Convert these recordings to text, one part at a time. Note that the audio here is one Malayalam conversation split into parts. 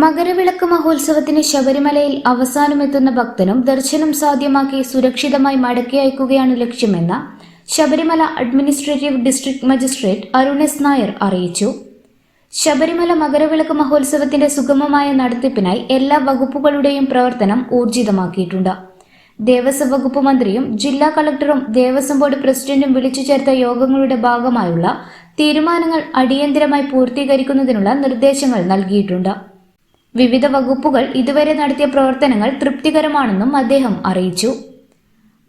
മകരവിളക്ക് മഹോത്സവത്തിന് ശബരിമലയിൽ അവസാനമെത്തുന്ന ഭക്തനും ദർശനം സാധ്യമാക്കി സുരക്ഷിതമായി മടക്കി അയക്കുകയാണ് ലക്ഷ്യമെന്ന് Sabarimala administrative district magistrate Arun S Nair അറിയിച്ചു. ശബരിമല മകരവിളക്ക് മഹോത്സവത്തിന്റെ സുഗമമായ നടത്തിപ്പിനായി എല്ലാ വകുപ്പുകളുടെയും പ്രവർത്തനം ഊർജിതമാക്കിയിട്ടുണ്ട്. ദേവസ്വം വകുപ്പ് മന്ത്രിയും ജില്ലാ കളക്ടറും ദേവസ്വം ബോർഡ് പ്രസിഡന്റും വിളിച്ചു ചേർത്ത യോഗങ്ങളുടെ ഭാഗമായുള്ള തീരുമാനങ്ങൾ അടിയന്തരമായി പൂർത്തീകരിക്കുന്നതിനുള്ള നിർദ്ദേശങ്ങൾ നൽകിയിട്ടുണ്ട്. വിവിധ വകുപ്പുകൾ ഇതുവരെ നടത്തിയ പ്രവർത്തനങ്ങൾ തൃപ്തികരമാണെന്നും അദ്ദേഹം അറിയിച്ചു.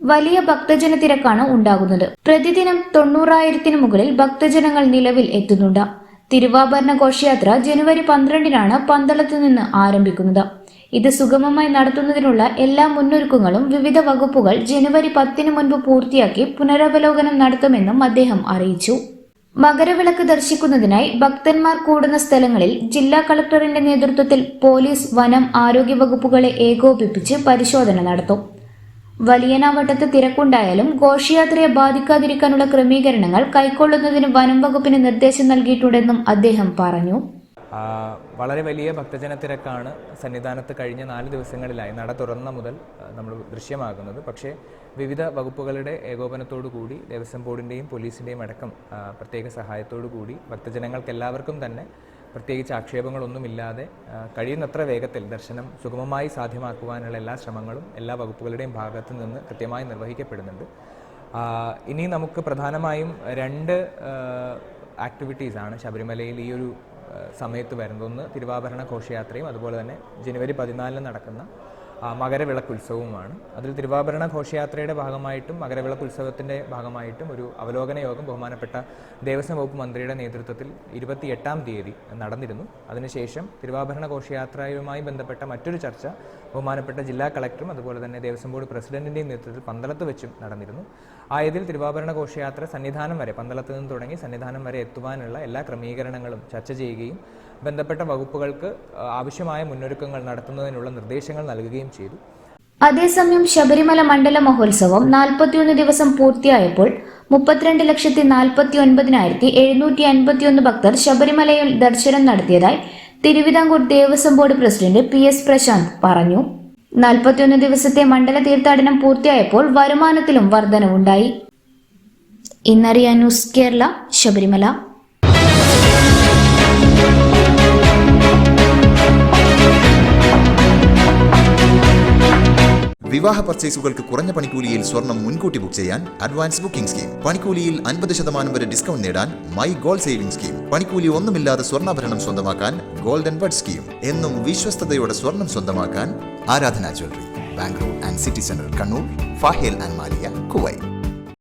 വലിയ ഭക്തജന തിരക്കാണ് ഉണ്ടാകുന്നത്. പ്രതിദിനം 90,000-ന് മുകളിൽ ഭക്തജനങ്ങൾ നിലവിൽ എത്തുന്നുണ്ട്. തിരുവാഭരണ ഘോഷയാത്ര ജനുവരി 12-നാണ് പന്തളത്ത് നിന്ന് ആരംഭിക്കുന്നത്. ഇത് സുഗമമായി നടത്തുന്നതിനുള്ള എല്ലാ മുന്നൊരുക്കങ്ങളും വിവിധ വകുപ്പുകൾ ജനുവരി 10-ന് മുൻപ് പൂർത്തിയാക്കി പുനരവലോകനം നടത്തുമെന്നും അദ്ദേഹം അറിയിച്ചു. മകരവിളക്ക് ദർശിക്കുന്നതിനായി ഭക്തന്മാർ കൂടുന്ന സ്ഥലങ്ങളിൽ ജില്ലാ കളക്ടറിന്റെ നേതൃത്വത്തിൽ പോലീസ്, വനം, ആരോഗ്യ വകുപ്പുകളെ ഏകോപിപ്പിച്ച് പരിശോധന നടത്തും. വലിയനാവട്ടത്ത് തിരക്കുണ്ടായാലും ഘോഷയാത്രയെ ബാധിക്കാതിരിക്കാനുള്ള ക്രമീകരണങ്ങൾ കൈക്കൊള്ളുന്നതിന് വനം വകുപ്പിന് നിർദ്ദേശം നൽകിയിട്ടുണ്ടെന്നും അദ്ദേഹം പറഞ്ഞു. വളരെ വലിയ ഭക്തജന തിരക്കാണ് സന്നിധാനത്ത് കഴിഞ്ഞ 4 ദിവസങ്ങളിലായി നട തുറന്ന മുതൽ നമ്മൾ ദൃശ്യമാകുന്നത്. പക്ഷേ വിവിധ വകുപ്പുകളുടെ ഏകോപനത്തോടു കൂടി ദേവസ്വം ബോർഡിൻ്റെയും പോലീസിൻ്റെയും അടക്കം പ്രത്യേക സഹായത്തോടു കൂടി ഭക്തജനങ്ങൾക്ക് എല്ലാവർക്കും തന്നെ പ്രത്യേകിച്ച് ആക്ഷേപങ്ങളൊന്നുമില്ലാതെ കഴിയുന്നത്ര വേഗത്തിൽ ദർശനം സുഗമമായി സാധ്യമാക്കുവാനുള്ള എല്ലാ ശ്രമങ്ങളും എല്ലാ വകുപ്പുകളുടെയും ഭാഗത്തു നിന്ന് കൃത്യമായി നിർവഹിക്കപ്പെടുന്നുണ്ട്. ഇനി നമുക്ക് പ്രധാനമായും 2 ആക്ടിവിറ്റീസാണ് ശബരിമലയിൽ ഈ ഒരു സമയത്ത് വരുന്നത്. ഒന്ന് തിരുവാഭരണ ഘോഷയാത്രയും അതുപോലെ തന്നെ ജനുവരി 14-ന് നടക്കുന്ന മകരവിളക്ക് ഉത്സവവുമാണ്. അതിൽ തിരുവാഭരണ ഘോഷയാത്രയുടെ ഭാഗമായിട്ടും മകരവിളക്ക് ഉത്സവത്തിൻ്റെ ഭാഗമായിട്ടും ഒരു അവലോകന യോഗം ബഹുമാനപ്പെട്ട ദേവസ്വം വകുപ്പ് മന്ത്രിയുടെ നേതൃത്വത്തിൽ 28-ാം തീയതി നടന്നിരുന്നു. അതിനുശേഷം തിരുവാഭരണ ഘോഷയാത്രയുമായി ബന്ധപ്പെട്ട മറ്റൊരു ചർച്ച ബഹുമാനപ്പെട്ട ജില്ലാ കളക്ടറും അതുപോലെ തന്നെ ദേവസ്വം ബോർഡ് പ്രസിഡന്റിൻ്റെയും നേതൃത്വത്തിൽ പന്തളത്ത് വെച്ചും നടന്നിരുന്നു. ആയതിൽ തിരുവാഭരണ ഘോഷയാത്ര സന്നിധാനം വരെ, പന്തളത്ത് നിന്ന് തുടങ്ങി സന്നിധാനം വരെ എത്തുവാനുള്ള എല്ലാ ക്രമീകരണങ്ങളും ചർച്ച ചെയ്യുകയും ബന്ധപ്പെട്ട വകുപ്പുകൾക്ക് ആവശ്യമായ മുന്നൊരുക്കങ്ങൾ നടത്തുന്നതിനുള്ള നിർദ്ദേശങ്ങൾ നൽകുകയും ചെയ്തു. അതേസമയം ശബരിമല മണ്ഡല മഹോത്സവം 41 ദിവസം പൂർത്തിയായപ്പോൾ 32,49,751 ഭക്തർ ശബരിമലയിൽ ദർശനം നടത്തിയതായി Thiruvithamkoor Devaswom board president PS Prasanth പറഞ്ഞു. 41 ദിവസത്തെ മണ്ഡല തീർത്ഥാടനം പൂർത്തിയായപ്പോൾ വരുമാനത്തിലും വർധനവുണ്ടായി. ഇന്നറിയാൻ ന്യൂസ് കേരള, ശബരിമല. വിവാഹ പർച്ചേസുകൾക്ക് കുറഞ്ഞ പണിക്കൂലിയിൽ സ്വർണം മുൻകൂട്ടി ബുക്ക് ചെയ്യാൻ അഡ്വാൻസ് ബുക്കിംഗ് സ്കീം. പണിക്കൂലിയിൽ 50% വരെ ഡിസ്കൗണ്ട് നേടാൻ മൈ ഗോൾഡ് സേവിംഗ് സ്കീം. പണിക്കൂലി ഒന്നുമില്ലാതെ സ്വർണ്ണാഭരണം സ്വന്തമാക്കാൻ ഗോൾഡൻ ബഡ് സ്കീം. എന്നും വിശ്വസ്തയോടെ സ്വർണം സ്വന്തമാക്കാൻ ആരാധന jewellery, Bangalore and city centre, Kannur, ഫാഹേൽ and Maliya, Kuwait.